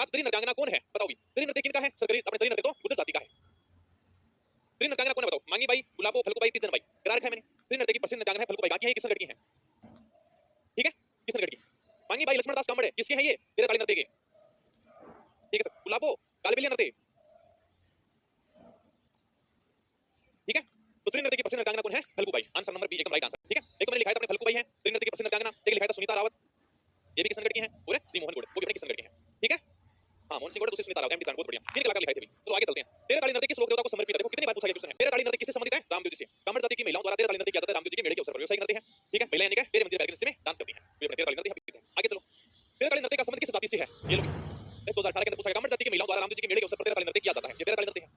विख्यात स्त्री नृत्यांगना कौन है? बताओ भी। स्त्री नृत्य किनका है? सरकारी अपने स्त्री नृत्य तो बुद्ध जाति का है। स्त्री नृत्यांगना कौन है बताओ? मांगी बाई, गुलाबो, फल्गु बाई, तीजन बाई। करा रखा है मैंने। स्त्री नृत्य की प्रसिद्ध नृत्यांगना है फल्गु बाई। बाकी है किसनगढ़ की है? ठीक है, किसनगढ़ की। मांगी बाई लक्ष्मण दास कांबड़े किसके हैं ये? तेरे काली नृत्य के। ठीक है सर। गुलाबो कालबेलिया नृत्य। ठीक है, तो स्त्री नृत्य की प्रसिद्ध नृत्यांगना कौन है? Phalgu Bai. Answer number B एकदम राइट आंसर। ठीक है, एक तो मैंने लिखा था अपने फल्गु बाई है स्त्री नृत्य की प्रसिद्ध नृत्यांगना, एक लिखा था सुनीता रावत, ये भी किसनगढ़ की है, और श्री मोहन गोड़ वो भी अपने किसनगढ़ के हैं। ठीक है, हाँ मोहन सिंह गोड़ दूसरी सुनीता रावत एमडी बहुत बढ़िया। तीन कलाकार लिखाए थे भी। चलो आगे चलते हैं। तेरे काली नृत्य किस लोक देवता को समर्पित है? देखो कितनी बार पूछा गया क्वेश्चन है। तेरे काली नृत्य किससे संबंधित है? रामदेव जी से। कामड़ जाति की महिलाओं द्वारा तेरे काली नृत्य किया जाता है रामदेव जी के मेले के अवसर पर। व्यवसायिक नृत्य है। ठीक है, महिलाएं यानी कि तेरे मंजिल बैरगेज में डांस करती हैं, वे अपने तेरे काली नृत्य है। आगे चलो। तेरे काली नृत्य का संबंध किस जाति से है? ये लो 2018 के अंदर पूछा गया। कामड़ जाति की महिलाओं द्वारा रामदेव जी के मेले के अवसर पर तेरे काली नृत्य किया जाता है। ये तेरे काली नृत्य है।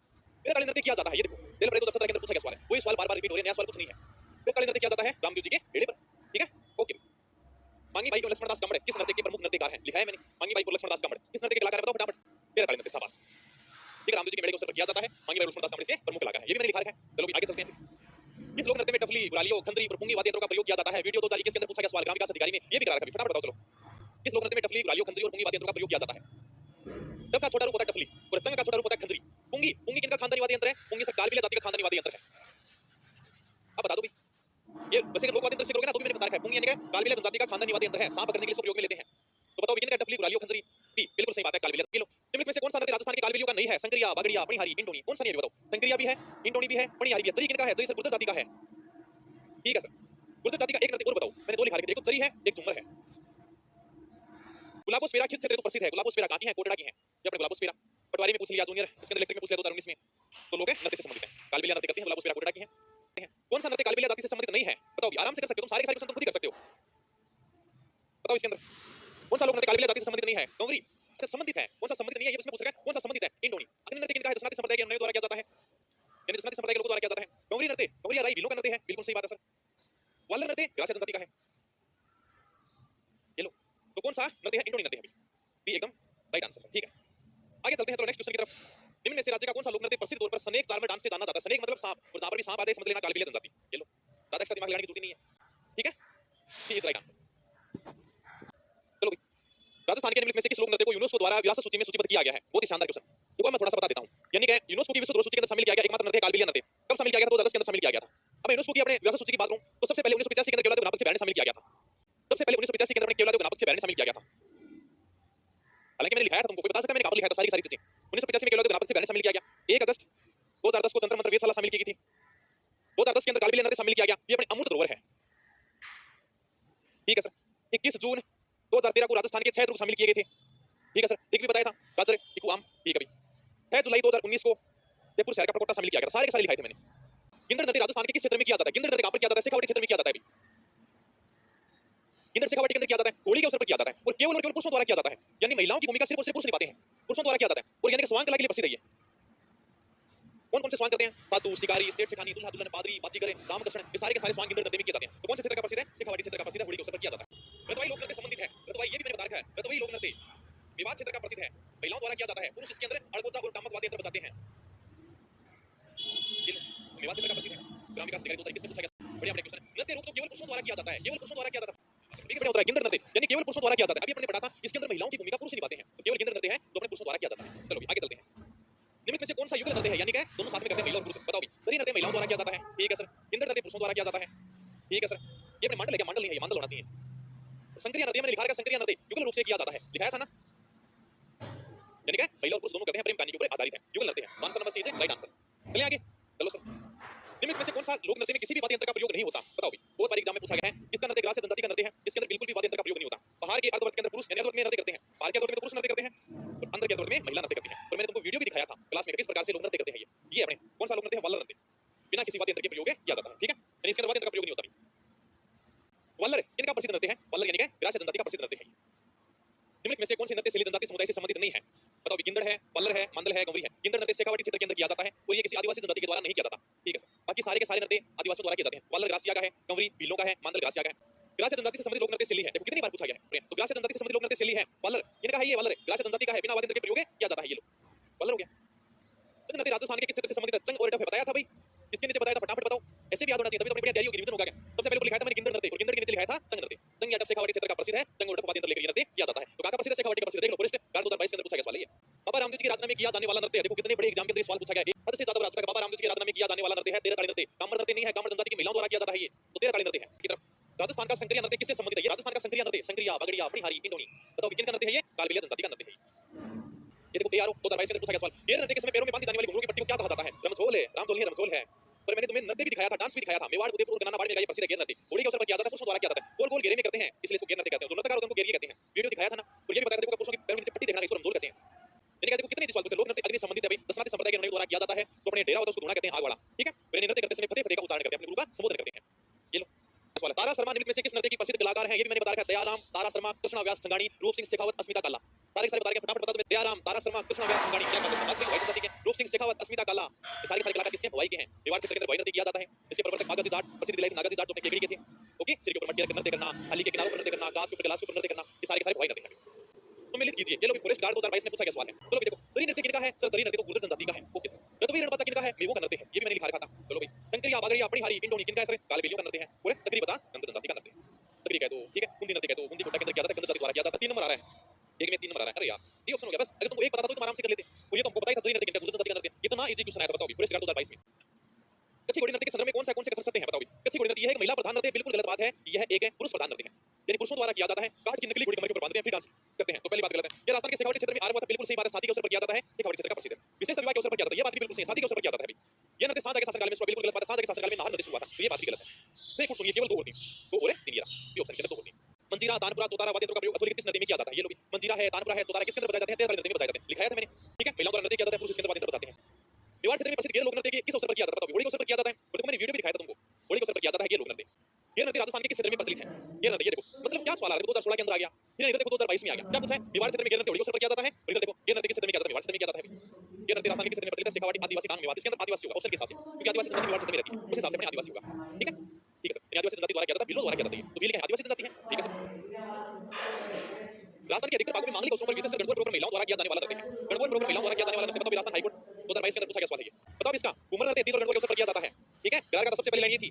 तेरे काली नृत्य किया जाता है, ये देखो तेरे पहले 2017 के अंदर पूछा गया सवाल है। वही सवाल बार-बार रिपीट हो रहा है, नया सवाल कुछ नहीं है। तेरे काली नृत्य किया जाता है रामदेव जी के मेले पर। ठीक है, ओके। मांगी बाई को लक्ष्मण दास कांबड़े किस नृत्य के प्रमुख नृत्यकार हैं? लिखा है मैंने। मांगी बाई को लक्ष्मण दास कांबड़े किस नृत्य के कलाकार है? बताओ फटाफट। तेरे काली नृत्य, शाबाश। ठीक है, रामदेव जी के मेले के अवसर पर किया जाता है। मांगी बाई लक्ष्मण दास कांबड़े इसके प्रमुख कलाकार है, ये भी मैंने लिखा है। चलो भी आगे चलते हैं। किस लोक नृत्य में टफली, गुलालियों, खंजरी और पुंगी वाद्य यंत्रों का प्रयोग किया जाता है? वीडियो 2021 के अंदर पूछा गया सवाल, ग्राम विकास अधिकारी में ये भी करा रखा है। फटाफट बताओ चलो। किस लोक नृत्य में टफली, गुलालियों, खंजरी और पुंगी वाद्य यंत्रों का प्रयोग किया जाता है? तब का छोटा रूप होता है टफली और तंग का छोटा रूप होता है खंजरी। पुंगी, पुंगी किनका खानदानी वाद्य यंत्र है? पुंगी सर कालबेलिया जाति का खानदानी वाद्य यंत्र है। अब बता दो भी। ये वैसे लोक वाद्य यंत्र से करोगे ना तो भी मैंने बता रखा है। पुंगी यानी कि कालबेलिया जनजाति का खानदानी वाद्य यंत्र है, सांप पकड़ने के लिए इसको प्रयोग में लेते हैं। तो बताओ किनका टफली, गुलालियों, खंजरी? बी बिल्कुल सही बात है, कालबेलिया। किलो निम्नलिखित में से कौन सा नृत्य राजस्थान के कालबेलियों का नहीं है? संकरिया, बागड़िया, मणिहारी, इंटोनी। कौन सा नहीं है बताओ? संकरिया भी है, इंटोनी भी है, मणिहारी भी है। जरी किनका है? जरी सर गुर्जर जाति का है। ठीक है सर, गुर्जर जाति का एक नृत्य और बताओ। मैंने दो लिखा रखे थे, एक जरी है, एक झूमर है। गुलाबोस्फेरा किस क्षेत्र तो प्रसिद्ध है? गुलाबोस्फेरा कहां की है? कोटड़ा की है। ये अपने गुलाबोस्फेरा पटवारी में पूछ लिया, जूनियर इसके अंदर इलेक्ट्रिक में पूछ लिया 2019 में। तो लोग नृत्य से संबंधित है, कालबेलिया नृत्य करते हैं, गुलाबोस्फेरा कोटड़ा की है। कौन सा नृत्य कालबेलिया जाति से संबंधित नहीं है? बताओ, आराम से कर सकते हो तुम, सारे क्वेश्चन तुम खुद ही कर सकते हो। बताओ इसके अंदर कौन सा लोक नृत्य कालबेलिया जाति से संबंधित नहीं है? डोंगरी संबंधित है। कौन सा संबंधित नहीं है ये उसमें पूछ रखा है। कौन सा संबंधित है? इंडोनी। अग्नि नृत्य किनका है? दशनाथी संप्रदाय के अन्वय द्वारा किया जाता है, यानी दशनाथी संप्रदाय के लोगों द्वारा किया जाता है। डोंगरी नृत्य, डोंगरी राई भीलों का नृत्य है, बिल्कुल सही बात है सर। वालर नृत्य ग्रासिया जनजाति का है। ये लो, तो कौन सा नृत्य है? इंडोनी नृत्य है, बी एकदम राइट आंसर है। ठीक है, आगे चलते हैं। चलो नेक्स्ट क्वेश्चन की तरफ। निम्न में से राज्य का कौन सा लोक नृत्य प्रसिद्ध तौर पर स्नेक चार्मर डांस से जाना जाता है? स्नेक मतलब सांप, और जहां पर भी सांप आ जाए समझ लेना कालबेलिया जनजाति। ये लो, ज्यादा एक्स्ट्रा दिमाग लगाने की जरूरत नहीं है। ठीक है, ये राइट आंसर। चलो भाई, राजस्थान के निम्नलिखित में से किस लोक नृत्य को यूनेस्को द्वारा विरासत सूची में सूचीबद्ध किया गया है? बहुत ही शानदार क्वेश्चन। देखो मैं थोड़ा सा बता देता हूं। यानी कि यूनेस्को की विश्व धरोहर सूची के अंदर शामिल किया गया एकमात्र नृत्य कालबेलिया नृत्य। कब शामिल किया गया था? 2010 के अंदर शामिल किया गया था। अब यूनेस्को की अपने विरासत सूची की बात करूं तो सबसे पहले 1985 के अंदर केवलादेव गणपत से बैरने शामिल किया गया था। सबसे पहले 1985 के अंदर अपने केवलादेव गणपत से बैरने शामिल किया गया था। हालांकि मैंने लिखाया था, तुमको कोई बता सकता है मैंने कहां पर लिखा था सारी सारी चीजें। 1985 में केवलादेव गणपत से बैरने शामिल किया गया। 1 अगस्त 2010 को तंत्र मंत्र वेदशाला शामिल की गई थी। 2010 के अंदर कालबेलिया नृत्य शामिल किया गया। ये अपने अमूर्त धरोहर है। ठीक है सर। 21 जून 2013 को राजस्थान के 6 दुर्ग शामिल किए गए थे। ठीक है सर, एक भी बताया था गाजर इकू आम। ठीक है भाई, 6 जुलाई 2019 को जयपुर शहर का प्रकोष्ठा शामिल किया गया। सारे के सारे लिखाए थे मैंने। गिंदड़ नृत्य राजस्थान के किस क्षेत्र में किया जाता है? गिंदड़ नृत्य कहां पर किया जाता है? शेखावाटी क्षेत्र में किया जाता है। गिंदड़ शेखावाटी के अंदर किया जाता है, होली के अवसर पर किया जाता है, और केवल पुरुषों द्वारा किया जाता है। यानी महिलाओं की भूमिका सिर्फ और सिर्फ पुरुष निभाते हैं, पुरुषों द्वारा किया जाता है। और यानी कि स्वांग कला के लिए प्रसिद्ध है ये। कौन कौन से स्वांग करते हैं? पातू, शिकारी, सेठ सेठानी, दुल्हा दुल्हन, पादरी, बाजीगर, रामकृष्ण, ये सारे के सारे स्वांग गिंदड़ नृत्य में किए जाते हैं। तो कौन से क्षेत्र का प्रसिद्ध है? शेखावाटी क्षेत्र का प्रसिद्ध है, होली के अवसर पर किया जाता है। रतवाई लोक नृत्य संबंधित है। रतवाई ये भी मैंने बता रखा है। रतवाई लोक नृत्य मेवात क्षेत्र का प्रसिद्ध है, महिलाओं द्वारा किया जाता है। पुरुष इसके अंदर अड़गोजा और टामक वाद्य यंत्र बजाते हैं। ये लो, मेवात क्षेत्र का प्रसिद्ध है। ग्राम विकास अधिकारी 2021 में पूछा गया, बढ़िया अपने क्वेश्चन। नृत्य रूप तो केवल पुरुषों द्वारा किया जाता है, केवल पुरुषों द्वारा किया जाता है। देखिए बढ़िया होता है गिंदड़ नृत्य, यानी केवल पुरुषों द्वारा किया जाता है। अभी अपने पढ़ा था इसके अंदर महिलाओं की भूमिका पुरुष निभाते हैं, तो केवल गिंदड़ नृत्य है जो अपने पुरुषों द्वारा किया जाता है। चलो आगे चलते हैं। निम्नलिखित में से कौन सा युगल नृत्य है? यानी कि दोनों साथ में करते हैं, महिला और पुरुष। बताओ भी। सरी नृत्य महिलाओं द्वारा किया जाता है। ठीक है सर। गिंदड़ नृत्य पुरुषों द्वारा किया जाता है। ठीक है सर। ये अपने मंडल है क्या? मंडल नहीं है, ये मंडल होना चाहिए। संक्रिया नृत्य मैंने लिखा है, संक्रिया नृत्य युगल रूप से किया जाता है, लिखाया था ना। यानी कि महिला और पुरुष दोनों करते हैं, प्रेम कहानी के ऊपर आधारित है, युगल नृत्य है। Answer number C is right answer. चलिए आगे। चलो सर, निम्नलिखित में से कौन सा लोक नृत्य में किसी भी वाद्य यंत्र का प्रयोग नहीं होता? बताओ भी। बहुत बार एग्जाम में पूछा गया है। इसका नृत्य ग्रास्य जनजाति का नृत्य है, इसके अंदर बिल्कुल भी वाद्य यंत्र का प्रयोग नहीं होता। बाहर के अर्धवर्त के अंदर पुरुष यानी अर्धवर्त में नृत्य करते हैं, बाहर के अर्धवर्त में पुरुष नृत्य करते हैं, और अंदर के अर्धवर्त में महिला नृत्य करती है। और मैंने तुमको वीडियो भी दिखाया था क्लास में किस प्रकार से लोक नृत्य करते हैं। ये अपने कौन सा लोक नृत्य है? वालर नृत्य। बिना किसी वाद्य यंत्र के प्रयोग किया जाता है। ठीक है, यानी इसके अंदर वाद्य यंत्र का प्रयोग नहीं होता। वालर किनका प्रसिद्ध नृत्य है? वालर यानी कि ग्रास्य जनजाति का प्रसिद्ध नृत्य है। निम्नलिखित में से कौन सी नृत्य सैली जनजाति समुदाय से संबंधित नहीं है? बताओ भी। गिंदड़ है, वालर है, मंडल है, गंवरी है। गिंदड़ नृत्य शेखावाटी क्षेत्र के अंदर किया जाता है, और ये किसी आदिवासी जनजाति के द्वारा नहीं किया जाता। ठीक है सर। बाकी सारे के सारे नृत्य आदिवासियों द्वारा किए जाते हैं। वालर ग्रासिया का है, गंवरी भीलों का है, मंडल ग्रासिया का है। ग्रास्य जनजाति से संबंधित लोक नृत्य शैली है। देखो कितनी बार पूछा गया है। तो ग्रास्य जनजाति से संबंधित लोक नृत्य शैली है वालर। इनका है ये वालर, ग्रास्य जनजाति का है, बिना वाद्य यंत्र के प्रयोग किया जाता है। ये लो वालर हो गया। तो नृत्य राजस्थान के किस क्षेत्र से संबंधित है? चंग और डफ बताया था भाई, इसके नीचे बताया था, फटाफट बताओ। ऐसे भी याद होना चाहिए, तभी तो अपनी बढ़िया तैयारी होगी, रिवीजन होगा। सबसे पहले लिखा था मैंने गिंदड़ नृत्य, और गिंदड़ के नीचे लिखा था चंग नृत्य। चंग या डफ शेखावाटी क्षेत्र का प्रसिद्ध है, चंग और डफ वाद्य यंत्र लेकर नृत्य किया जाता है। तो कहां का प्रसिद्ध है? शेखावाटी का प्रसिद्ध। देख लो, फॉरेस्ट गार्ड 2022 के अंदर पूछा गया सवाल है ये। किया जाने वाला नृत्य है। देखो कितने बड़े एग्जाम के अंदर सवाल पूछा गया है। हद से ज्यादा बड़ा बाबा रामदेव जी की आराधना में किया जाने वाला नृत्य है तेरह ताड़ी नृत्य। कामर नृत्य नहीं है, कामर जनजाति की महिलाओं द्वारा किया जाता है ये, तो तेरह ताड़ी नृत्य है। की तरफ राजस्थान का संक्रिया नृत्य किससे संबंधित है? ये राजस्थान का संक्रिया नृत्य, संक्रिया, बगड़िया, अपनीहारी, इंडोनी, बताओ किनका नृत्य है ये? कालबेलिया जनजाति का नृत्य है ये। देखो ARO 2022 में पूछा गया सवाल, ये नृत्य के समय पैरों में बांधी जाने वाली घुंघरू की पट्टी को क्या कहा जाता है? रमझोल है, रामझोल है, रमझोल है। पर मैंने तुम्हें नृत्य भी दिखाया था, डांस भी दिखाया था। मेवाड़, उदयपुर, गन्ना बाड़ में ये प्रसिद्ध घेर नृत्य होली के अवसर पर किया जाता है, पुरुषों द्वारा किया जाता है। गोल गोल घेरे में करते हैं, इसलिए इसको घेर नृत्य कहते हैं। जो नृत्यकार होते हैं उनको घेरिए कहते हैं। वीडियो दिखाया था ना, और ये भी बताया था पुरुषों की पैरों में नीचे पट्टी देखना, इसको रमझोल कहते हैं। मैंने कहा देखो कितने सवाल पूछे। लोक नृत्य अग्नि संबंधित है भाई, दशनाथ संप्रदाय के द्वारा किया जाता है, तो अपने डेरा होता है उसको धुना कहते हैं, आग वाला, ठीक है। मैंने नृत्य करते समय फतेह फतेह का उच्चारण करते हैं, अपने गुरु का संबोधन करते हैं। ये लो सवाल, तारा शर्मा निम्न में से किस नृत्य की प्रसिद्ध कलाकार है? ये भी मैंने बता रखा है। दयाराम, तारा शर्मा, कृष्णा व्यास संगाणी, रूप सिंह शेखावत, अस्मिता काला। सारे सारे बता रहे हैं, फटाफट बता दो। दयाराम, तारा शर्मा, कृष्णा व्यास संगाणी, क्या बात है? समाज के भाई जनजाति के, रूप सिंह शेखावत, अस्मिता काला, ये सारे सारे कलाकार किसके? भवाई के हैं। मेवाड़ क्षेत्र के अंदर भवाई नृत्य किया जाता है। इसके प्रवर्तक नागार्जुन जाट, प्रसिद्ध दिलाई नागार्जुन जाट जो अपने केकड़ी के थे। ओके, सिर के ऊपर मटकी रख नृत्य करना, हली के किनारों पर नृत्य करना, गाछ के ऊपर गिलास के ऊपर नृत्य करना, ये सारे के सारे भवाई नृत्य हैं। तो मिलित कीजिए। ये लो पुलिस गार्ड 2022 में पूछा गया सवाल है। चलो देखो, तरी नृत्य किनका है? सर तरी नृत्य तो गुर्जर जनजाति का है। Okay sir. गतवीर रणपता किनका है? मेवों का नृत्य है, ये भी मैंने लिखा रखा था। चलो भाई, संक्रिया, बागड़िया, अपनीहारी, इंडोनी किनका है? सर कालबेलियों का नृत्य है। पूरे चक्री बता गंध जनजाति का नृत्य है। चक्री कह दो, ठीक है। कुंदी नृत्य कह दो, कुंदी कोटा के अंदर किया जाता है, गंध जाति द्वारा किया जाता है। 3 नंबर आ रहा है, एक में 3 नंबर आ रहा है। अरे यार ये ऑप्शन हो गया बस। अगर तुमको एक पता था तो तुम आराम से कर लेते। और ये तुमको पता ही था तरी नृत्य किनका, गुर्जर जनजाति का नृत्य। कितना इजी क्वेश्चन आया था बताओ अभी पुलिस गार्ड 2022 में। कच्ची घोड़ी नृत्य के संदर्भ में कौन से कर सकते हैं बताओ भाई? कच्ची घोड़ी नृत्य यह एक महिला प्रधान नृत्य, बिल्कुल गलत बात है। यह एक है पुरुष प्रधान नृत्य है, यानी पुरुषों द्वारा किया जाता है। काट की नकली घोड़ी कमर के ऊपर बांधते हैं, फिर डांस करते हैं, तो पहली बात गलत है। ये राजस्थान के शेखावाटी क्षेत्र में आरंभ हुआ था, बिल्कुल सही बात है। शादी के अवसर पर किया जाता है, शेखावाटी क्षेत्र का प्रसिद्ध है। विशेष विवाह के अवसर पर किया जाता है, ये बात भी बिल्कुल सही है। शादी के अवसर पर किया जाता है भाई। ये नृत्य साँझ के शासनकाल में शुरू, बिल्कुल गलत बात है। साँझ के शासनकाल में नाहर नृत्य शुरू हुआ था, तो ये बात भी गलत है। नहीं कुछ सुनिए, केवल 2 होती हैं, 2 और 3 ये ऑप्शन के अंदर 2 होती हैं। मंजीरा, तानपुरा, चौतारा वाद्य यंत्रों का प्रयोग अधोलिखित किस नृत्य में किया जाता है? ये लो भाई, मंजीरा है, तानपुरा है, चौतारा किसके अंदर बजाए जाते हैं? तेरह नृत्य में बजाए जाते हैं, लिखाया था मैंने, ठीक है। महिलाओं द्वारा नृत्य किया जाता है, पुरुष इसके अंदर वाद्य यंत्र बजाते हैं। मेवाड़ क्षेत्र में प्रसिद्ध घेर लोक नृत्य किस अवसर पर किया जाता है? बताओ। होली के अवसर पर किया जाता है, और देखो मैंने वीडियो भी दिखाया था तुमको। होली के अवसर पर किया जाता है ये लोक नृत्य। ये नृत्य राजस्थान के किस क्षेत्र में प्रचलित है? ये नृत्य, ये देखो मतलब क्या सवाल आ रहा है? 2016 के अंदर आ गया, फिर इधर देखो 2022 में आ गया। क्या पूछा है? मेवाड़ क्षेत्र में घेर नृत्य होली के अवसर पर किया जाता है, और इधर देखो ये नृत्य किस क्षेत्र में किया जाता है? मेवाड़ क्षेत्र में किया जाता है। ये नृत्य राजस्थान के किस क्षेत्र में प्रचलित है? शेखावाटी, आदिवासी, डांग, मेवाड़, इसके अंदर आदिवासी होगा ऑप्शन के हिसाब से, क्योंकि आदिवासी जनजाति मेवाड़ क्षेत्र में रहती है, उस हिसाब से अपने आदिवासी होगा, ठीक है। ठीक है सर, आदिवासी जनजाति द्वारा किया जाता है, भीलों द्वारा किया जाता है, तो भील क्या है? आदिवासी जनजाति है, ठीक है सर। राजस्थान के अधिकतर भागों में मांगलिक अवसरों पर विशेष गणगौर प्रोग्राम महिलाओं द्वारा किया जाने वाला नृत्य है। गणगौर प्रोग्राम महिलाओं द्वारा किया जाने वाला नृत्य, बताओ राजस्थान हाईकोर्ट 2022 के अंदर पूछा गया सवाल है ये। बताओ इसका घूमर नृत्य तीज और गणगौर के अवसर पर किया जाता है, ठीक है। गरार का सबसे पहले लाइन ये थी।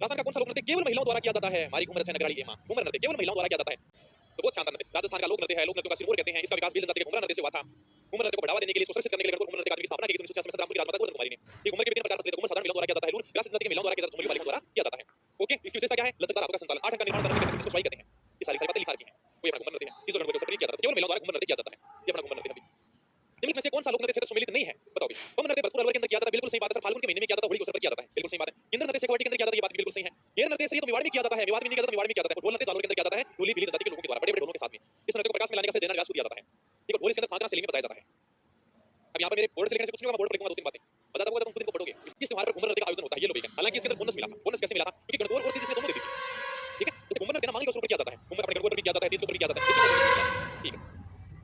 राजस्थान का कौन सा लोक नृत्य केवल महिलाओं द्वारा किया जाता है? हमारी घूमर नृत्य नगराली है मां, घूमर नृत्य केवल महिलाओं द्वारा किया जाता है, तो बहुत शानदार नृत्य राजस्थान का लोक नृत्य है। लोक नृत्य का सिरमौर कहते हैं। इसका विकास भील जनजाति के घूमर नृत्य से हुआ था। घूमर नृत्य को बढ़ावा देने के लिए, इसको सुरक्षित करने के लिए घूमर नृत्य की स्थापना की 1986 में सतरामपुर की राजमाता गोवर्धन कुमारी ने। ये घूमर के विभिन्न प्रकार प्रचलित घूमर साधारण महिलाओं द्वारा किया जाता है, लूर ग्रास जनजाति के महिलाओं द्वारा किया जाता है, झुमरी वाली द्वारा किया जाता है। ओके, इसकी विशेषता क्या है? लचकदार हाथों का संचालन, 8 अंक का निर्माण करने के इसको स्वाई कहते हैं। ये सारी बातें लिखा रखी हैं। कोई अपना घूमर नृत्य है, इस गणगौर के अवसर पर किया जाता है, केवल महिलाओं द्वारा घूमर नृत्य किया जाता है, ये अपना घूमर नृत्य है। निम्नलिखित में से कौन सा लोक नृत्य क्षेत्र सम्मिलित नहीं है? बताओ भाई। घूमर नृत्य भरतपुर अलवर के अंदर किया जाता है, बिल्कुल सही बात है सर। फाल्गुन के महीने में किया जाता है, होली के अवसर पर किया जाता है, बिल्कुल सही बात है। इंद्र नृत्य शेखावाटी के अंदर किया जाता है, ये बात बिल्कुल सही है। ये नृत्य सही तो मेवाड़ में किया जाता है, मेवाड़ में नहीं किया जाता, मेवाड़ में किया जाता है। ढोल नृत्य जालौर के अंदर किया जाता है, ढोली भील जनजाति के लोगों के द्वारा बड़े बड़े ढोलों के साथ में। इस नृत्य को प्रकाश में लाने का श्रेय जैना व्यास को दिया जाता है, ठीक है। ढोल इसके अंदर फांकना शैली में बताया जाता है। अब यहाँ पर मेरे बोर्ड से लिखने से कुछ नहीं होगा, बोर्ड पर लिखूंगा 2-3 बातें बता दूंगा, तुम खुद इनको पढ़ोगे। इस त्योहार पर घूमर नृत्य का आयोजन होता है, ये लो भैया। हालांकि इसके अंदर बोनस मिला था। बोनस कैसे मिला था? क्योंकि गणगौर और तीज इसमें दोनों दे दी थी, ठीक है। तो घूमर नृत्य मांगलिक अवसरों पर किया जाता है, घूमर अपने गणगौर पर भी किया जाता है, तीज पर भी किया जाता है, इसमें ठीक है।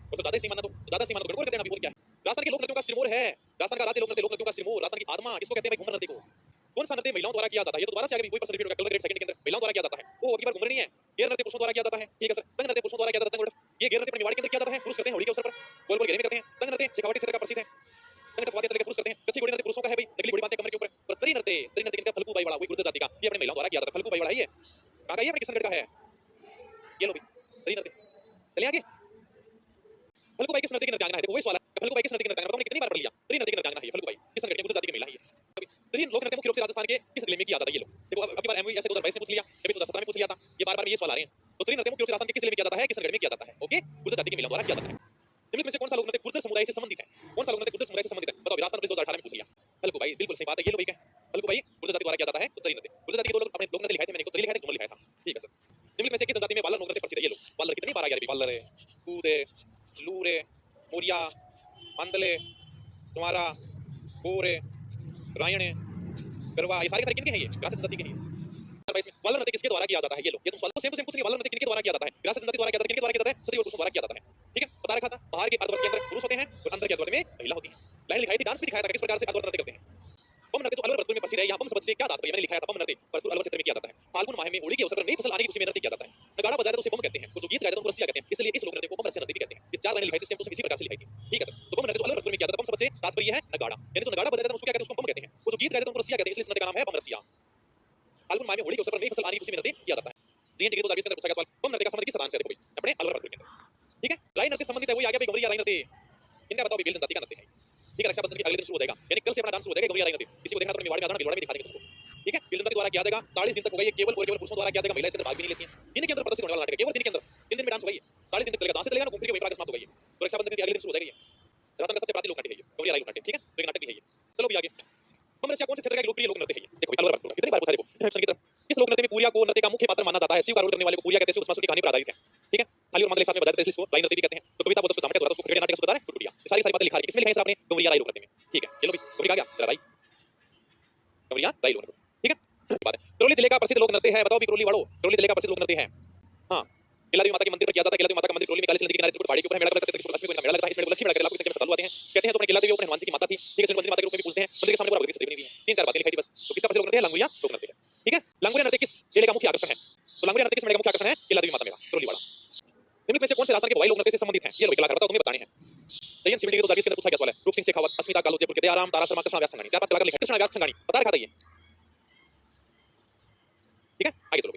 और तो ज्यादा सीमा ना तो ज्यादा सीमा ना गणगौर कहते हैं, अभी और क्या है? राजस्थान के लोक नृत्यों का सिरमौर है, राजस्थान का राज्य लोक नृत्यों का सिरमौर, राजस्थान की आत्मा, इसको कहते हैं भाई घूमर नृत्य को। कौन सा नृत्य महिलाओं द्वारा किया जाता है? ये तो दोबारा से आगे कोई पर्सन रिपीट होगा, कलर ग्रेड सेकंड के अंदर महिलाओं द्वारा किया जाता है। वो अब की बार घूमर नहीं है। घेर नृत्य पुरुषों द्वारा किया जाता है, ठीक है सर। तंग नृत्य पुरुषों द्वारा किया जाता है, ये घेर नृत्य मेवाड़ के अंदर किया जाता है, पुरुष करते हैं होली के अवसर पर, गोल गोल घेरे में करते हैं। तंग नृत्य शेखावाटी क्षेत्र का प्रसिद्ध है, तंग नृत्य वाद्य यंत्र के पुरुष करते हैं। कच्ची घोड़ी नृत्य पुरुषों का है भाई, नकली घोड़ी बांधते कमर के ऊपर। पर तरी नृत्य इनका फल्गु बाई वाला, वही गुर्जर जाति का, ये अपने महिलाओं द्वारा किया जाता है। फल्गु बाई वाला ये कहां का? ये अपने किशनगढ़ का है, ये लो भाई तरी नृत्य। चलिए आगे। फल्गु बाई किस नृत्य की नृत्यांगना है? देखो वही सवाल है, फल्गु बाई किस नृत्य की नृत्यांगना? हमने कितनी बार पढ़ लिया। तरी नृत्य की नृत्यांगना है ये फल्गु बाई, किशनगढ़ की गुर्जर जाति की महिला है ये। तरी लोक नृत्य मुख्य रूप से राजस्थान के किस जिले में किया जाता है? ये लो देखो, अब की बार एमवी ऐसे 2022 में पूछ लिया, कभी 2017 में पूछ लिया था, ये बार-बार ये सवाल आ रहे हैं। तो तरी नृत्य मुख्य रूप से राजस्थान के किस जिले में किया जाता है? किशनगढ़ में किया जाता है, ओके। गुर्जर जाति की महिलाओं द्वारा किया जाता है। निम्नलिखित में से कौन सा लोक नृत्य गुर्जर समुदाय से संबंधित है? कौन सा लोक नृत्य गुर्जर समुदाय से संबंधित है? बताओ। राजस्थान पुलिस 2018 में पूछ लिया। फल्गु बाई बिल्कुल सही बात है, ये लो भाई क्या फल्गु बाई गुर्जर जाति द्वारा किया जाता है, तो तरी नृत्य। गुर्जर जाति के 2 लोग अपने लोक नृत्य लिखाए थे, मैंने को तरी लिखाया था, घूमर लिखाया था, ठीक है सर। निम्नलिखित में से किस जनजाति में वालर लोक नृत्य प्रसिद्ध है? ये लो वालर कितनी बार आ गया अभी, वालर है, कूदे, लूरे, मोरिया, मंदले, तुम्हारा, कोरे, रायणे, गरवा, ये सारे किनके हैं? ये विरासत जनजाति के हैं। वालर नृत्य किसके द्वारा किया जाता है? ये लो, ये तुम सवाल सेम टू सेम पूछ रहे हो। वालर नृत्य किनके द्वारा किया जाता है? विरासत जनजाति द्वारा किया जाता है, किनके द्वारा किया जाता है? सती और पुरुषों द्वारा किया जाता है, ठीक है। बता रखा था, बाहर के अर्धवर्ग के अंदर पुरुष होते हैं और अंदर के अर्धवर्ग में महिला होती है। लाइन लिखाई थी, डांस भी दिखाया था किस प्रकार से अर्धवर्ग नृत्य करते हैं। बम नृत्य तो अलवर भरतपुर में प्रसिद्ध है। यहाँ बम शब्द से क्या तात्पर्य? मैंने लिखा था, बम नृत्य भरतपुर अलवर क्षेत्र में किया जाता है। फाल्गुन माह में होली के अवसर पर नई फसल आने की खुशी में नृत्य किया जाता है। नगाड़ा बजाए तो उसे बम कहते हैं, जो गीत गाए तो उनको रसिया कहते हैं, इसलिए इस लोक नृत्य को बम रसिया नृत्य भी कहते हैं। ये 4 लाइन लिखाई थी, सेम टू सेम इसी प्रकार से लिखाई थी, ठीक है सर। तो बम नृत्य तो अलवर भरतपुर में किया जाता है, बम शब्द से तात्पर्य है नगाड़ा, यानी जो नगाड़ा बजाता है उसको क्या कहते हैं? उसको बम कहते हैं। वो जो गीत गाए तो उनको रसिया कहते हैं, इसलिए इस नृत्य का नाम है बम रसिया। फाल्गुन माह में होली के अवसर पर नई फसल आने की खुशी में नृत्य किया जाता है। जीएन डिग्री 2020 के अंदर पूछा गया सवाल, बम नृत्य का संबंध किस स्थान से है? देखो भाई अपने अलवर भरतपुर के अंदर, ठीक है। लाइन नृत्य संबंधित है, वही आ गया भाई घुमरिया लाइन नृत्य। इनका बताओ भील जनजाति का नृत्य है, ठीक है। रक्षाबंधन के अगले दिन शुरू हो जाएगा, यानी कल से अपना डांस शुरू हो जाएगा गौरिया राई नृत्य। इसी को देखना तो मेवाड़ में आना, मेवाड़ में दिखा देंगे तुमको, ठीक है। भील जनजाति द्वारा किया जाएगा, 40 दिन तक होगा ये, केवल और केवल पुरुषों द्वारा किया जाएगा, महिलाएं इसके अंदर भाग भी नहीं लेती हैं। दिन के अंदर प्रदर्शित होने वाला नाटक है, केवल दिन के अंदर 3 दिन में डांस होगा ये, 40 दिन तक चलेगा, डांस चलेगा ना, घूम फिर के वहीं पर आके समाप्त होगा ये। तो रक्षाबंधन के अगले दिन शुरू हो जाएगा ये। राजस्थान का सबसे प्राचीन लोक नाट्य है ये, गौरिया राई लोक नाट्य, ठीक है। तो एक नाटक भी है ये। चलो भी आगे, हमारे कौन से क्षेत्र का एक लोकप्रिय लोक नृत्य है ये, देखो अलवर बात करूंगा, कितनी बार पूछा देखो ऑप्शन की तरफ। इस लोक नृत्य में पूरिया को नृत्य का मुख्य पात्र माना जाता है, शिव का रोल करने वाले को पूरिया कहते हैं, उसमासुर की कहानी पर आधारित है, ठीक है। थाली और मंडल एक साथ में बजाते हैं, इसको राई नृत्य भी कहते हैं। तो कविता बहुत उसको जामटे द्वारा उसको खड़े नाटक उसको बता रहा है टुटिया, ये सारी बातें लिखा है, इसमें लिखा है सर आपने गौरिया राई लोक नृत्य में, ठीक है। ये लो भी गौरी आ गया राई, गौरिया राई लोक नृत्य, ठीक है। बात है, करौली जिले का प्रसिद्ध लोक नृत्य है, बताओ भी करौली वालों, करौली जिले का प्रसिद्ध लोक नृत्य है। हां, केलादेवी माता के मंदिर पर किया जाता है, केलादेवी माता का मंदिर करौली में काली नदी के किनारे त्रिपुट पहाड़ी के ऊपर है, मेला लगता है, लक्ष्मी का मेला लगता है, इसमें लक्ष्मी मेला लाखों की संख्या में श्रद्धालु आते हैं, कहते हैं तो अपने केलादेवी और हनुमान जी की माता थी, ठीक है। मंदिर माता के रूप में भी पूजते हैं, मंदिर के सामने पूरा भगवती की बनी हुई है, 3-4 बातें लिखाई थी बस। तो किसका प्रसिद्ध लोक नृत्य है? लांगुरिया लोक नृत्य है, ठीक है। लांगुरिया नृत्य किस मेले का मुख्य आकर्षण है? तो लांगुरिया नृत्य किस मेले का मुख्य आकर्षण है? केलादेवी माता मेला करौली वाला। निम्नलिखित में से कौन से राजस्थान के भवाई लोक नृत्य से संबंधित हैं? ये लो कलाकार बताओ, तुम्हें बताने हैं। जयंत सिविल के 2020 के अंदर पूछा गया सवाल है। रूप सिंह शेखावत, अस्मिता कालो, जयपुर के दयाराम, तारा शर्मा, कृष्णा व्यास संगानी, 4-5 कलाकार लिखे, कृष्णा व्यास संगानी बता रखा था ये, ठीक है। आगे चलो,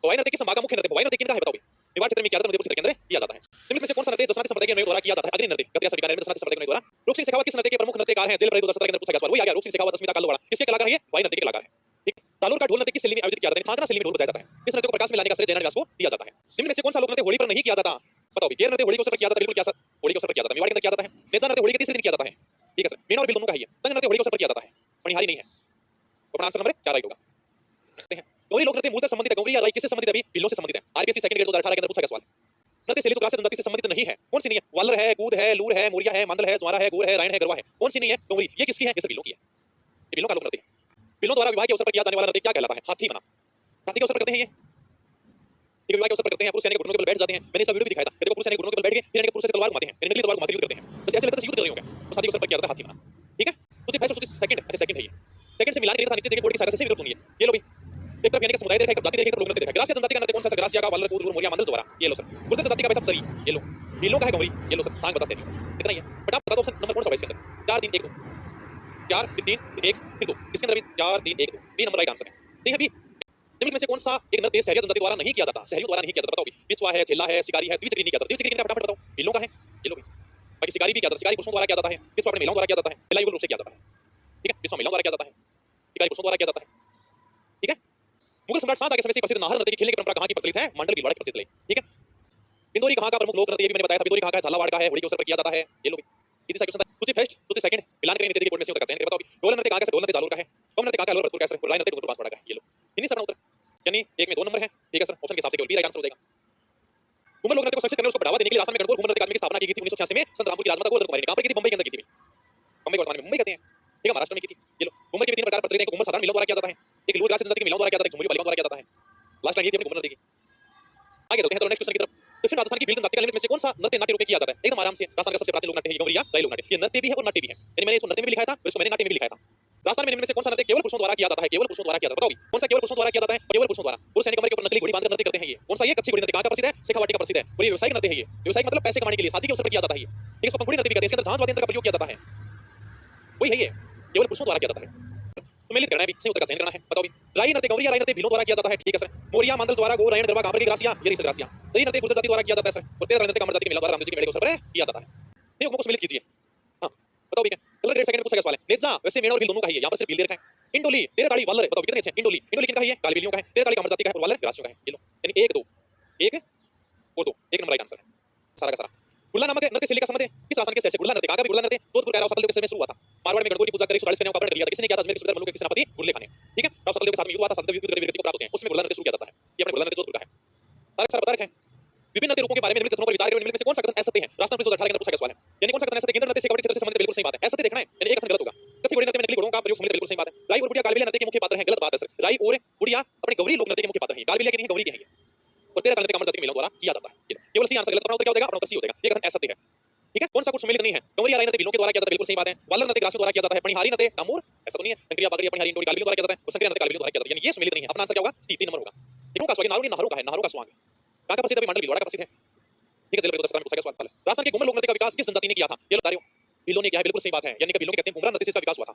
भवाई नृत्य किस संभाग का मुख्य नृत्य? भवाई नृत्य किनका है बताओ भाई? मेवाड़ क्षेत्र में किया जाता है, मध्यपुर क्षेत्र के अंदर किया जाता है। निम्नलिखित में से कौन सा नृत्य दशरथ संप्रदाय के द्वारा किया जाता है? अग्नि नृत्य, गतिया सभी का दशरथ संप्रदाय के द्वारा। रूप सिंह शेखावत किस नृत्य के प्रमुख नृत्यकार हैं? जेल परेड 2017 के अंदर पूछा गया सवाल, वही आ गया। रूप सिंह शेखावत, अस्मिता कालो, किसके कलाकार है ये? भवाई नृत्य के कलाकार है, ठीक। तालुर का ढोल नृत्य किस शैली में आयोजित किया जाता है? खाकरा शैली में ढोल बजाया जाता है। इस नृत्य को प्रकाश में लाने का श्रेय जयनारायण व्यास को दिया जाता है। निम्न में से कौन सा लोक नृत्य होली पर नहीं किया जाता? बताओ भी। गेर नृत्य होली के अवसर पर किया जाता है, बिल्कुल किया जाता है, होली के अवसर पर किया जाता है। मेवाड़ के अंदर किया जाता है। नेता नृत्य होली के तीसरे दिन किया जाता है, ठीक है सर। मीना और बिल दोनों का ही है। तंग नृत्य होली के अवसर पर किया जाता है, मणिहारी नहीं है। अपना आंसर नंबर 4 राइट होगा। गौरी लोक नृत्य मूलतः संबंधित है, गौरी या राई किससे संबंधित है? अभी बिलों से संबंधित है। आरबीएससी सेकंड ग्रेड 2018 के अंदर पूछा गया सवाल। नृत्य शैली तो क्लास जनजाति से संबंधित नहीं है, कौन सी नहीं है? वालर है, कूद है, लूर है, मोरिया है, मांदल है, ज्वारा है, गोर है, रायण है, गरवा है, कौन सी नहीं है? गौरी। ये किसकी है? ये सब बिलों की है, ये बिलों का लोक नृत्य है। बिलों द्वारा विवाह के अवसर पर किया जाने वाला नृत्य क्या कहलाता है? हाथी मना। हाथी के अवसर पर करते हैं ये, ठीक है। विवाह के अवसर पर करते हैं, पुरुष सैनिक घुटनों के बल बैठ जाते हैं। मैंने इसका वीडियो भी दिखाया था, देखो पुरुष सैनिक घुटनों के बल बैठ गए, फिर इनके पुरुष से तलवार घुमाते हैं, नकली तलवार घुमाते हुए करते हैं, बस ऐसे लगता है युद्ध कर रहे होंगे। तो शादी के अवसर पर किया जाता है हाथी मना, ठीक है। तो फैशन सेकंड, अच्छा सेकंड है ये, सेकंड से मिलान करिए, नीचे देखिए बोर्ड की सहायता से विरुद्ध होनी है। ये लो भाई, एक तरफ यानी कि समुदाय देखा, एक जाति देखा, एक तरफ लोक नृत्य देखा। ग्रासिया जनजाति का नृत्य कौन सा है? ग्रासिया का वालर, कूद, मोरिया, मांदल, ज्वारा, ये लो सर। गुर्जर जनजाति का वैसा सरी, ये लो। बिलों का है गौरी, ये लो सर। सांग बता सेनी कितना ही है, बट आप बता दो ऑप्शन नंबर कौन सा है इसके अंदर? 4 3 1 2, 4 फिर 3 फिर 1 फिर 2, इसके अंदर अभी 4 3 1 2 बी नंबर राइट आंसर है, ठीक है। अभी निम्नलिखित में से कौन सा एक नृत्य सहरिया जनजाति द्वारा नहीं किया जाता? सहरियों द्वारा नहीं किया जाता, बताओ भी। बिछवा है, झेला है, शिकारी है, द्विचक्री नहीं किया जाता। द्विचक्री किनका? फटाफट बताओ। बिलों का है, ये लो भी। बाकी शिकारी भी किया जाता है, शिकारी पुरुषों द्वारा किया जाता है, बिछवा अपने महिलाओं द्वारा किया जाता है, महिला युगल रूप से किया जाता है, ठीक है। बिछवा महिलाओं द्वारा किया जाता है, शिकारी पुरुषों द्वारा किया जाता है, ठीक है। मुगल सम्राट शाहजहां के समय से प्रसिद्ध नाहर नृत्य की खेलने की परंपरा कहां की प्रचलित है? मंडल भीलवाड़ा की प्रचलित है, ठीक है। बिंदोरी कहां का प्रमुख लोक नृत्य? ये भी मैंने बताया था, बिंदोरी कहां का है? झालावाड़ का है, होली के अवसर पर किया जाता है, ये लो भी। इसी से क्वेश्चन था, तुझे फर्स्ट तुझे सेकंड मिलान करेंगे तेरी बोर्ड में से उत्तर का चयन करें, बताओ भी। ढोल नृत्य कहां का है? ढोल नृत्य जालोर का है। कम नृत्य कहां का है? भरतपुर का है। राय नृत्य गुंटूर बांसवाड़ा का है, ये लो। इन्हीं सब उत्तर, यानी एक में 2 नंबर है, ठीक है सर। ऑप्शन के हिसाब से केवल बी राइट आंसर हो जाएगा। घूमर लोक नृत्य को संरक्षित करने और उसको बढ़ावा देने के लिए राजस्थान में गणगौर घूमर नृत्य अकादमी की स्थापना की गई थी 1986 में। संत रामपुर की राजमाता गोवर्धन कुमारी ने कहां पर की थी? मुंबई के अंदर की थी। मुंबई वर्तमान में मुंबई कहते हैं, ठीक है, महाराष्ट्र में की थी, ये लो। घूमर के 3 प्रकार प्रचलित हैं, घूमर साधारण महिलाओं द्वारा किया जाता है, एक लूर ग्रास जनजाति की महिलाओं द्वारा किया जाता है, झुमरी बालिकाओं द्वारा किया जाता है। लास्ट टाइम ये थी अपनी घूमर नृत्य की। आगे चलते हैं तो नेक्स्ट क्वेश्चन की तरफ। दक्षिण राजस्थान की भील जनजाति का में से कौन सा नृत्य नाट्य रूप में किया जाता है? एकदम आराम से। राजस्थान का सबसे प्राचीन लोक नृत्य है गौरिया राई लोक नृत्य। ये नृत्य भी है और नाट्य भी है, यानी मैंने इसको नृत्य में भी लिखा था और इसको मैंने नाट्य में भी लिखा था। राजस्थान में इनमें से कौन सा नृत्य केवल पुरुषों द्वारा किया जाता है? केवल पुरुषों द्वारा किया जाता है, बताओ भी। कौन सा केवल पुरुषों द्वारा किया जाता है? केवल पुरुषों द्वारा। पुरुष यानी कमर के ऊपर नकली घोड़ी बांधकर नृत्य करते हैं, ये कौन सा? ये कच्ची घोड़ी नृत्य कहां का प्रसिद्ध है? शेखावाटी का प्रसिद्ध है, और ये व्यवसायिक नृत्य है। ये व्यवसायिक मतलब पैसे कमाने के लिए, शादी के अवसर पर किया जाता है ये, ठीक है। इसको पंखुड़ी नृत्य भी कहते हैं, इसके अंदर झांझ वाद्य यंत्र का प्रयोग किया जाता है, वही है ये, केवल पुरुषों द्वारा किया जाता है। तो मिलित करना है, सही उत्तर का चयन करना है, बताओ भी। राई नृत्य गौरिया राई नृत्य भीलों द्वारा किया जाता है, ठीक है सर। मोरिया मांदल द्वारा गो रायण गरबा कांपर की ग्रासिया, ये सर ग्रासिया। तरी नृत्य गुर्जर जाति द्वारा किया जाता है सर, और 13 नृत्य कमर जाति की महिला द्वारा रामजी के मेले के अवसर पर किया जाता है। ठीक है, सम्मिलित कीजिए। हां बताओ भी क्या कलर ग्रेड सेकंड में पूछा गया सवाल है। नेजा वैसे मेणा और भील दोनों का ही है, यहां पर सिर्फ भील दे रखा है। इंडोली तेरे ताड़ी वालर, बताओ कितने अच्छे हैं। इंडोली इंडोली किनका है? काली बिलियों का है। तेरे ताड़ी कमर जाति का है और वालर ग्रासियों का है, ये लो। यानी 1 2 1 और 2, 1 नंबर राइट आंसर है सारा का सारा। गुल्ला नामक नृत्य शैली का संबंध है किस राजस्थान के शहर से? गुल्ला नृत्य कहां का? गुल्ला नृत्य जोधपुर का राव सतलदेव के समय शुरू हुआ था। मारवाड़ में गणगौर की पूजा कर 140 सेनाओं का अपहरण कर लिया था, किसने किया था? अजमेर के सूबेदार मल्लू के सेनापति गुल्ले खान ने, ठीक है। राव सतलदेव के साथ में युद्ध हुआ था, सतलदेव युद्ध करके व्यक्ति को प्राप्त होते हैं, उसमें गुल्ला नृत्य शुरू किया जाता है। ये अपना गुल्ला नृत्य जोधपुर का है। तारक सर बता रखे हैं विभिन्न नृत्य रूपों के बारे में निम्नलिखित कथनों पर विचार करें, निम्नलिखित में से कौन सा कथन असत्य है? राजस्थान पुलिस 2018 के अंदर पूछा गया सवाल है, यानी कौन सा कथन असत्य? केंद्र नृत्य शेखावटी क्षेत्र से संबंधित बिल्कुल सही बात है, असत्य देखना है, यानी एक कथन गलत होगा। कच्ची घोड़ी नृत्य में नकली घोड़ों का प्रयोग सम्मिलित बिल्कुल सही बात है। राई और बुढ़िया कालबेलिया नृत्य के मुख्य पात्र हैं, गलत बात है सर। राई और बुढ़िया अपने गौरी लोक नृत्य के मुख्य पात्र हैं, कालबेलिया के नहीं, गौरी के हैं ये। और 13 नृत्य कमर जाति की महिलाओं द्वारा किया जाता है, केवल सही आंसर। गलत अपना उत्तर क्या हो जाएगा? अपना उत्तर सी हो जाएगा, ये कथन असत्य है, ठीक है। कौन सा कुछ सम्मिलित नहीं है? गौरिया राई नृत्य बिलों के द्वारा किया जाता है, बिल्कुल सही बात है। वालर नृत्य ग्रासियों द्वारा किया जाता है। पणिहारी नृत्य डामूर ऐसा तो नहीं है, संक्रिया पगड़ी पणिहारी इंडोरी कालबेलियों द्वारा किया जाता है, और संक्रिया नृत्य कालबेलियों द्वारा किया जाता है, यानी ये सम्मिलित नहीं है। अपना आंसर क्या होगा? 3 नंबर होगा। देखो का स्वागत नारों की नहरों का है, नहरों का स्वागत कहां का प्रसिद्ध है? मंडल भीलवाड़ा का प्रसिद्ध है, ठीक है। जिले में 2017 में पूछा गया सवाल है। राजस्थान के घूमर लोक नृत्य का विकास किस जनजाति ने किया था? ये बताओ। भीलों ने किया है, बिल्कुल सही बात है, यानी कि भीलों ने कहते हैं घुमरा नृत्य से इसका विकास हुआ था।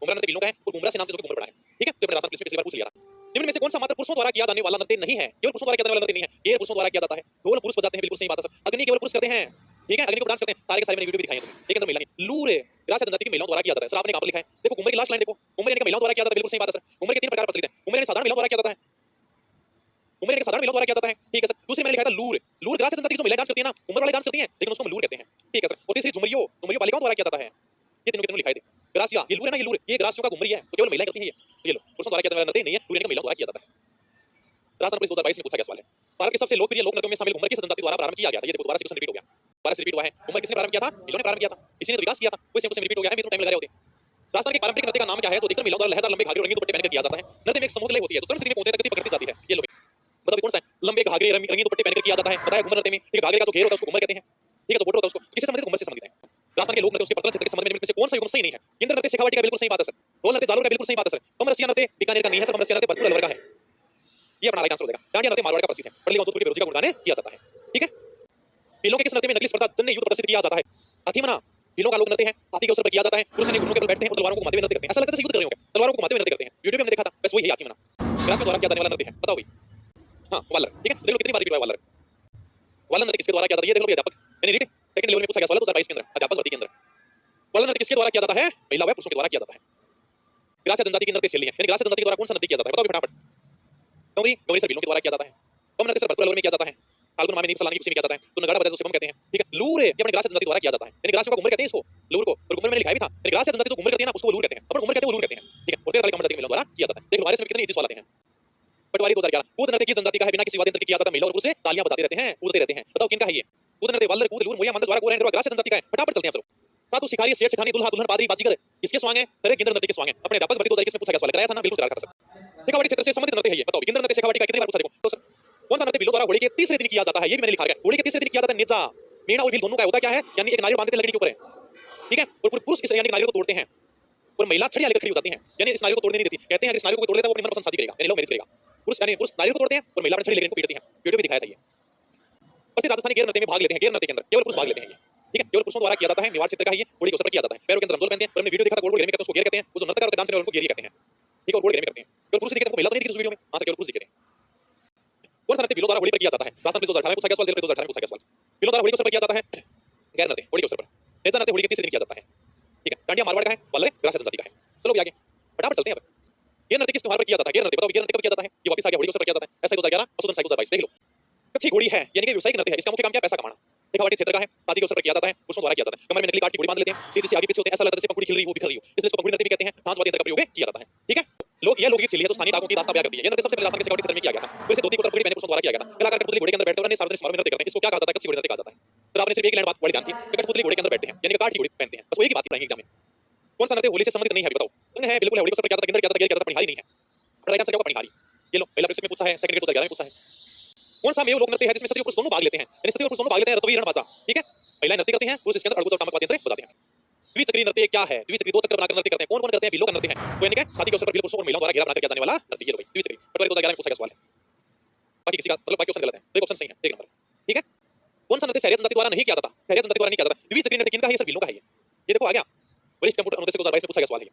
घुमरा नृत्य भीलों का है और घुमरा से नाम से जो घुमर पड़ा है, ठीक है। तो मैंने राजस्थान पुलिस में पिछली बार पूछ लिया था। निम्न में से कौन सा मात्र पुरुषों द्वारा किया जाने वाला नृत्य नहीं है? केवल पुरुषों द्वारा किया जाने वाला नृत्य नहीं है, ये पुरुषों द्वारा किया जाता है। ढोल पुरुष बजाते हैं, बिल्कुल सही बात है सर। अग्नि केवल पुरुष करते हैं, ठीक है, अग्नि को डांस करते हैं, सारे के सारे मैंने वीडियो भी दिखाए हैं तुम्हें, ठीक है, तो महिला नहीं लूर है, ग्रास जनजाति की महिलाओं द्वारा किया जाता है। सर आपने कहां पर लिखा है? देखो कुंवर की लास्ट लाइन देखो, कुंवर यानी कि महिलाओं द्वारा किया जाता है, बिल्कुल सही बात है सर। कुंवर के तीन प्रकार प्रचलित हैं, कुंवर यानी साधारण महिलाओं द्वारा किया जाता है, कुंवर यानी साधारण महिलाओं द्वारा किया जाता है, ठीक है सर। दूसरी मैंने लिखा था लूर, लूर ग्रास जनजाति की जो महिलाएं डांस करती है ना, कुंवर वाले डांस करती हैं, लेकिन उसको लूर कहते हैं, ठीक है सर। और तीसरी झुमरियो, झुमरियो बालिकाओं द्वारा किया जाता है, ये तीनों के तीनों लिखाए थे। ग्रासिया ये लूर है ना, ये लूर, ये ग्रासियों का घुमरी है, तो केवल महिलाएं करती हैं ये, तो ये लो पुरुषों द्वारा किया जाता है नहीं है, लूर यानी कि महिलाओं द्वारा किया जाता है। राजस्थान पुलिस 2022 में पूछा गया सवाल है, भारत के सबसे लोकप्रिय लोक नृत्यों में शामिल घुमर किस जनजाति द्वारा प्रारंभ किया गया था? ये देखो दोबारा से क्वेश्चन रिपीट हो गया, दोबारा से रिपीट हुआ है। घुमर किसने प्रारंभ किया था? इन्होंने प्रारंभ किया था, इसी ने तो विकास किया था, वही सेम टू सेम रिपीट हो गया है, टाइम लगा रहे होते। राजस्थान के पारंपरिक नृत्य का नाम क्या है? तो अधिकतर महिलाओं द्वारा लहरदार लंबे घाघरे और रंगीन दुपट्टे पहनकर किया जाता है। नृत्य में एक समूह लय होती है, तो तुरंत स्थिति में पहुंचने तक गति पकड़ती जाती है। ये लो बताओ कौन सा है? लंबे घाघरे रंगीन दुपट्टे पहनकर किया जाता है, बताया घुमर नृत्य में, ठीक है। घाघरे का जो घेर होता है उसको घुमर कहते हैं, ठीक है, तो बॉर्डर होता है उसको, किससे संबंधित? घुमर से संबंधित है। राजस्थान के लोक नृत्य उसके पतन क्षेत्र के संबंध में कौन सा युग्म सही नहीं है? इंद्र नृत्य शेखावाटी का बिल्कुल सही बात है सर, ढोल नृत्य जालोर का बिल्कुल सही बात है सर, कम रसिया नृत्य बीकानेर का नहीं है सर, कम रसिया नृत्य भरतपुर अलवर का है, ये अपना राइट आंसर हो जाएगा। डांडिया नृत्य मारवाड़ का प्रसिद्ध है, पढ़ लिया जोधपुर के बेरोजी का गुणगान किया जाता है, ठीक है। भीलों के किस नृत्य में नकली स्पर्धा जन्य युद्ध प्रदर्शित किया जाता है? हाथीमना भीलों का लोक नृत्य है, हाथी के अवसर पर किया जाता है, पुरुष ने घुटनों के बल बैठते हैं और तलवारों को घुमाते हुए नृत्य करते हैं। ऐसा लगता है युद्ध कर रहे होंगे, तलवारों को घुमाते हुए नृत्य करते हैं, वीडियो में हमने देखा था, बस वही है हाथीमना। ग्रास के द्वारा किया जाने वाला नृत्य है, बताओ भाई। हां वालर, ठीक है, देख लो कितनी बार रिपीट हुआ है वालर। वालर नृत्य किसके द्वारा किया जाता है? ये देख लो अध्यापक, मैंने रीड सेकंड लेवल में पूछा गया सवाल 2022 के अंदर, अध्यापक भर्ती के अंदर। वालर नृत्य किसके द्वारा किया जाता है? महिला व पुरुषों के द्वारा किया जाता है। ग्रास जनजाति की नृत्य शैली है, यानी ग्रास जनजाति के द्वारा कौन सा नृत्य किया जाता है? बताओ फटाफट। गौरी गौरी सर भीलों के द्वारा किया जाता है, कम नृत्य सर भरतपुर अलवर में किया जाता है, फाल्गुन माह में नीम सलानी की खुशी में किया जाता है, तो नगाड़ा बजाते उसे कम कहते हैं, ठीक है। लूर है, ये अपने ग्रास जनजाति द्वारा किया जाता है, यानी ग्रासियों का घुमर कहते हैं इसको, लूर को। और घुमर मैंने लिखा भी था, यानी ग्रास जनजाति जो घुमर करते हैं ना उसको लूर कहते हैं, अपन घुमर कहते हैं वो लूर कहते हैं, ठीक है। और 13 जनजाति के महिलाओं द्वारा किया जाता है। देखो वायरस में कितने इजी सवाल आते हैं। पटवारी 2011 कूद नृत्य किस जनजाति का है? बिना किसी वाद्य यंत्र के किया जाता है, महिला और पुरुष से तालियां बजाते रहते हैं, कूदते रहते हैं, बताओ किनका है ये? कूद नृत्य वालर, कूद, लूर, मोया, मंदर, द्वारा, गोरा, ग्रास जनजाति का है। फटाफट चलते हैं चलो। साधु शिकारी, सेठ सेठानी, दुल्हा दुल्हन, पादरी बाजीगर, किसके स्वांग है? अरे गिंदर नृत्य के स्वांग है। अपने अध्यापक भर्ती 2021 में पूछा गया सवाल, कराया था ना, बिल्कुल करा था सर। शेखावाटी क्षेत्र से संबंधित नृत्य है ये, बताओ गिंदर नृत्य शेखावाटी का कितनी बार पूछा? देखो तो सर कौन सा नृत्य भीलों द्वारा होली के तीसरे दिन किया जाता है? ये भी मैंने लिखा है, होली के तीसरे दिन किया जाता है। निजा मीणा और भील दोनों का होता क्या है? यानी एक नारियल बांधते लकड़ी के ऊपर है, ठीक है, और पुरुष इस यानी नारियल को तोड़ते हैं और महिला छड़ियां लेकर खड़ी हो जाती हैं, यानी इस नारियल को तोड़ने नहीं देती, कहते हैं इस नारियल को तोड़ लेता है वो अपनी मनपसंद शादी करेगा, यानी लव मैरिज करेगा। पुरुष यानी पुरुष नारियल को तोड़ते हैं और महिला अपनी छड़ी लेकर इनको पीटती हैं, वीडियो भी दिखाया था ये। और फिर राजस्थानी गेर नृत्य में भाग लेते हैं, गेर नृत्य के अंदर केवल पुरुष भाग लेते हैं ये, ठीक है, केवल पुरुषों द्वारा किया जाता है। मेवाड़ क्षेत्र का है ये, होली के अवसर पर किया जाता है। पैरों के अंदर रमजोल पहनते हैं, और हमने वीडियो देखा था गोल गोल घेर में करते हैं, उसको घेर कहते हैं, वो जो नृत्य करते हैं डांस करते हैं उनको घेर कहते हैं, ठीक है, और गोल घेर में करते हैं। केवल पुरुष दिखते हैं, महिला तो नहीं दिखती उस वीडियो में, हां से केवल पुरुष दिखते हैं। कौन सा नृत्य भीलों द्वारा होली पर किया जाता है? राजस्थान पुलिस 2018 में पूछा गया सवाल, 2018 में पूछा गया सवाल। भीलों द्वारा होली के अवसर पर किया जाता है गैर नृत्य, होली के अवसर पर। नेजा नृत्य होली के तीसरे दिन किया जाता है, ठीक है। डांडिया मारवाड़ का है, वालर ग्रास जनजाति का है। चलो भी आगे फटाफट चलते हैं अब। ये नृत्य किस त्योहार पर किया जाता है? गेर नृत्य, बताओ गेर नृत्य कब किया जाता है? ये वापस आ गया, होली के अवसर पर किया जाता है। ऐसा 2011 असुदन साइकिल 2022 देख लो। कच्ची घोड़ी है, यानी कि व्यावसायिक नृत्य है, इसका मुख्य काम क्या है? पैसा कमाना। शेखावाटी क्षेत्र का है, शादी के अवसर पर किया जाता है, पुरुषों द्वारा किया जाता है। कमर में नकली काट की घोड़ी बांध लेते हैं, तेजी से आगे पीछे होते हैं, ऐसा लगता है जैसे पंखुड़ी खिल रही हो, बिखर रही हो, इसलिए इसको पंखुड़ी नृत्य भी कहते हैं। हाथ वाद्य यंत्र का प्रयोग किया जाता है, ठीक है। लोग ये लोकगीत शैली है जो स्थानीय डाकों की दास्तान बयां करती है। ये नृत्य सबसे पहले राजस्थान के शेखावाटी क्षेत्र में किया गया था, फिर से धोती कुर्ता पगड़ी पहने पुरुषों द्वारा किया गया था। कलाकार कठपुतली घोड़े के अंदर बैठते हैं और सार्वजनिक समारोह में नृत्य करते हैं, इसको क्या कहा जाता है? कच्ची घोड़ी नृत्य कहा जाता है। तो आपने सिर्फ एक लाइन बात बड़ी ध्यान थी, कठपुतली घोड़े के अंदर बैठते हैं, यानी कि काठ की घोड़ी पहनते हैं, बस वही की बात कराएंगे एग्जाम में। कौन सा नृत्य होली से संबंधित नहीं है? बताओ। है बिल्कुल होली के अवसर पर किया जाता है, गिंदर किया जाता है, गेर किया जाता है, पनिहारी नहीं है। राइट आंसर क्या होगा? पनिहारी। ये लो पहला प्रश्न में पूछा है, सेकंड के 2011 में पूछा है। कौन सा मेव लोक नृत्य है जिसमें सती और पुरुष दोनों भाग लेते हैं? यानी सती और पुरुष दोनों भाग लेते हैं, रतवी रणबाजा, ठीक है। महिलाएं नृत्य करती हैं, पुरुष इसके अंदर अड़गुल और टामक वाद्य यंत्र बजाते हैं। द्विचक्रीय नृत्य क्या है? द्विचक्री दो चक्र बनाकर नृत्य करते हैं, कौन कौन करते हैं? भीलों का नृत्य है, वो यानी कि शादी के अवसर पर भील पुरुषों और महिलाओं द्वारा घेरा बनाकर किया जाने वाला नृत्य। ये लो भाई द्विचक्री, पटवारी 2011 में पूछा गया सवाल है। बाकी किसी का मतलब बाकी ऑप्शन गलत है, एक ऑप्शन सही है, एक नंबर, ठीक है। कौन सा नृत्य सहरिया जनजाति द्वारा नहीं किया जाता? सहरिया जनजाति द्वारा नहीं किया जाता। द्विचक्रीय नृत्य किनका है? ये सर भीलों का है। ये देखो आ गया, वरिष्ठ कंप्यूटर अनुदेश 2022 में पूछा गया सवाल है।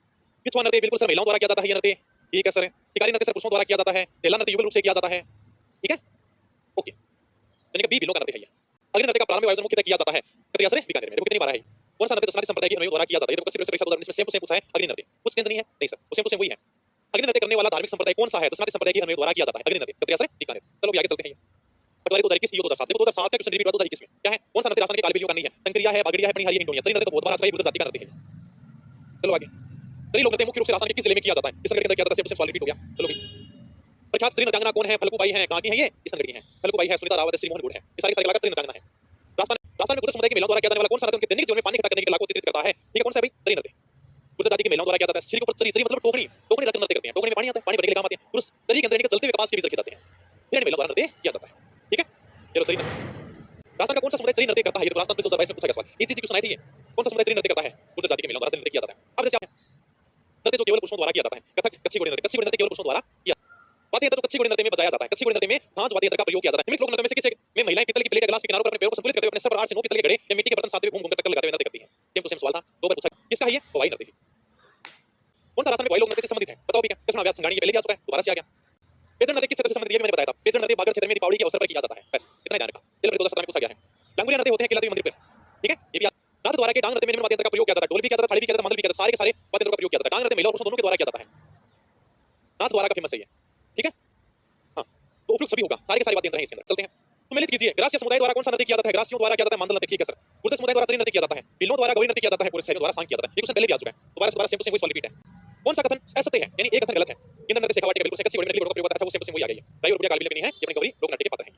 किस नृत्य बिल्कुल सर महिलाओं द्वारा किया जाता है? ये नृत्य, ठीक है सर। शिकारी नृत्य सर पुरुषों द्वारा किया जाता है। तेला नृत्य युगल रूप से किया जाता है, ठीक है, ओके, यानी कि बी भीलों का नृत्य है ये। अग्नि नृत्य का प्रारंभिक आयोजन मुख्यतः किया जाता है कतरिया से बीकानेर में, देखो कितनी बार है। कौन सा नृत्य दशनाथी संप्रदाय के अनुयायियों द्वारा किया जाता है? ये देखो कच्ची परीक्षा 2019 में सेम टू सेम पूछा है। अग्नि नृत्य कुछ चेंज नहीं है, नहीं सर, सेम टू सेम वही है। अग्नि नृत्य करने वाला धार्मिक संप्रदाय कौन सा है? दशनाथी संप्रदाय के अनुयायियों द्वारा किया जाता है अग्नि नृत्य, कतरिया से बीकानेर। चलो भी आगे चलते हैं। पटवारी 2021 ये 2007, देखो 2007 का क्वेश्चन रिपीट हुआ 2021 में। क्या है? कौन सा नृत्य राजस्थान के कालबेलियों का नहीं है? संक्रिया है, बागड़िया है, पनिहारी है, हिंडोनिया। सही नृत्य तो बहुत बार आज भाई बुद्ध जाति का नृत्य है। चलो आगे। सही लोक नृत्य मुख्य रूप से राजस्थान के किस जिले में किया जाता है? किस नगर के अंदर किया जाता है? सेम टू सेम सवाल रिपीट हो गया। चलो भाई, प्रख्यात स्त्री नृत्यांगना कौन है? फल्गुबाई है, कहां की है ये? किस नगर की है? फल्गुबाई है, सुनीता रावत है, श्री मोहन गुड़ है, ये सारी कलाकार स्त्री नृत्यांगना है। राजस्थान में गुर्जर समुदाय की महिलाओं द्वारा किया जाने वाला कौन सा नृत्य उनके दैनिक जीवन में पानी इकट्ठा करने के लिए लाखों चित्रित करता है? ठीक है, कौन सा है भाई? सही नृत्य गुर्जर जाति की महिलाओं द्वारा किया जाता है। सिर के ऊपर सरी मतलब टोकरी, टोकरी रखकर नृत्य करते हैं। टोकरी में पानी आता है, पानी भरने के लिए काम आती है। पुरुष सरी के अंदर जलते हुए कपास के बीज रखे जाते हैं, फिर महिलाओं द्वारा नृत्य किया जाता है, ठीक है। चलो सही नृत्य राजस्थान का कौन सा समुदाय सरी नृत्य करता है? ये तो राजस्थान पुलिस 2022 में पूछा गया सवाल, ये चीज की सुनाई थी। ये कौन सा समुदाय सरी नृत्य करता है? गुर्जर जाति की महिलाओं द्वारा नृत्य किया जाता है। अब जैसे नृत्य जो केवल पुरुषों द्वारा किया जाता है, कथक, कच्ची घोड़ी नृत्य, कच्ची घोड़ी नृत्य केवल पुरुषों द्वारा किया। वाद्य यंत्र तो कच्ची घोड़ी नृत्य में बजाया जाता है, कच्ची घोड़ी नृत्य में हाथ वाद्य यंत्र का प्रयोग किया जाता है। निम्नलिखित लोक नृत्य में से किसे में महिलाएं पीतल की प्लेट या ग्लास के किनारों पर अपने पैरों को संतुलित करते हुए अपने सर पर 8 से 9 पीतल के घड़े या मिट्टी के बर्तन साथ में घूम घूम कर चक्कर लगाते हुए नृत्य करती हैं। सेम टू सेम सवाल था, दो बार पूछा। किसका है ये? हवाई नृत्य। कौन सा राजस्थान में हवाई लोक नृत्य से संबंधित है? बताओ भी क्या? कृष्ण व्यास संगाणी पहले भी आ चुका है, दोबारा से आ गया। पेदर नृत्य किस क्षेत्र से संबंधित? ये भी मैंने बताया था। पेदर नृत्य बागड़ क्षेत्र में दीपावली के अवसर पर किया जाता है, बस इतना ध्यान रखा। चलो 2017 में पूछा गया है। डांगुरिया नृत्य होते हैं किला देवी मंदिर पर, द्वारा के डांग नृत्य में निम्न वाद्य यंत्र का प्रयोग किया जाता है। ढोल भी किया जाता है, थाली भी किया जाता है, मादल भी किया जाता है, सारे के सारे वाद्य यंत्रों का प्रयोग किया जाता है। डांग नृत्य महिला और पुरुषों दोनों के द्वारा किया जाता है। नाथ द्वारा का फेमस है ये, ठीक है। हाँ, तो उपयुक्त सभी होगा, सारे के सारे वाद्य यंत्र हैं इसके अंदर। चलते हैं तो मिलित कीजिए, ग्रास्य समुदाय द्वारा कौन सा नृत्य किया जाता है? ग्रासियों द्वारा किया जाता है मांडल नृत्य, ठीक है सर। गुर्जर समुदाय द्वारा सरी नृत्य किया जाता है। बिल्लों द्वारा गौरी नृत्य किया जाता है, पूरे शहरों द्वारा सांग किया जाता है। ये क्वेश्चन पहले भी आ चुका है, दोबारा सेम टू सेम वही सवाल रिपीट है। कौन सा कथन असत्य है, यानी एक कथन गलत है? इंद्र नृत्य शेखावटी का बिल्कुल सही, कच्ची घोड़ी नृत्य का प्रयोग होता है, अच्छा वो सेम टू सेम वही आ गई है। राई और बुढ़िया काली बिल्ली नहीं है, ये अपनी गौरी लोक नृत्य के पात्र हैं।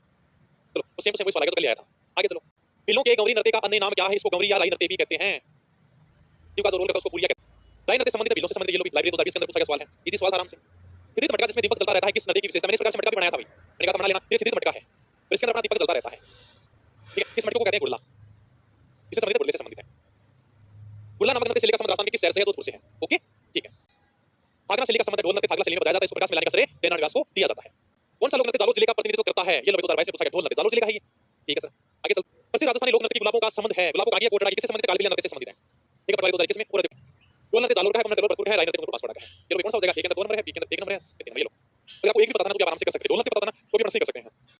चलो वो सेम टू सेम वही सवाल आ गया, तो कल आया था। आगे चलो, बिल्लों के गौरी नृत्य का अन्य नाम क्या है? इसको गौरी या राई नृत्य भी कहते हैं। क्यों का जो रोल करता है उसको बुढ़िया कहते हैं। राई नृत्य संबंधित बिल्लों से संबंधित, ये लो भी लाइब्रेरी 2020 के अंदर पूछा गया सवाल है, इजी सवाल था आराम से। सिद्धित मटका जिसमें दीपक जलता रहता है, किस नदी की विशेषता? मैंने इस प्रकार से मटका भी बनाया था भाई, मैंने कहा था बना लेना, ये सिद्धित मटका है, तो इसके अंदर अपना दीपक जलता रहता है, ठीक है। किस मटके को कहते हैं? गुड़ला, इससे संबंधित, गुड़ले से संबंधित है। गुड़ला नामक नृत्य शैली का संबंध राजस्थान के किस शहर से है? जोधपुर से है, ओके ठीक है। थागला शैली का संबंध ढोल नृत्य थागला शैली में बताया जाता है, इसको प्रकाश में लाने का श्रेय देना निवास को दिया जाता है। कौन सा लोक नृत्य जालोर जिले का प्रतिनिधित्व करता है? ये लो 2022 से पूछा गया, ढोल नृत्य जालोर जिले का है ये, ठीक है सर। आगे चल, प्रसिद्ध राजस्थानी लोक नृत्य की गुलाबों का संबंध है, गुलाबों का आगे कोटड़ा किससे संबंधित? कालबेलिया नृत्य से संबंधित है, ठीक है। पटवारी 2021 में पूरा ढोल नृत्य जालोर का है, नृत्य भरतपुर है, राई नृत्य को पास पड़ा है। ये लो कौन सा हो जाएगा? एक नंबर 2 नंबर है, बी के अंदर 1 नंबर है, 3 नंबर। ये लो अगर आपको एक भी पता ना तो आप आराम से कर सकते हैं, ढोल नृत्य पता ना तो भी आराम से कर सकते हैं।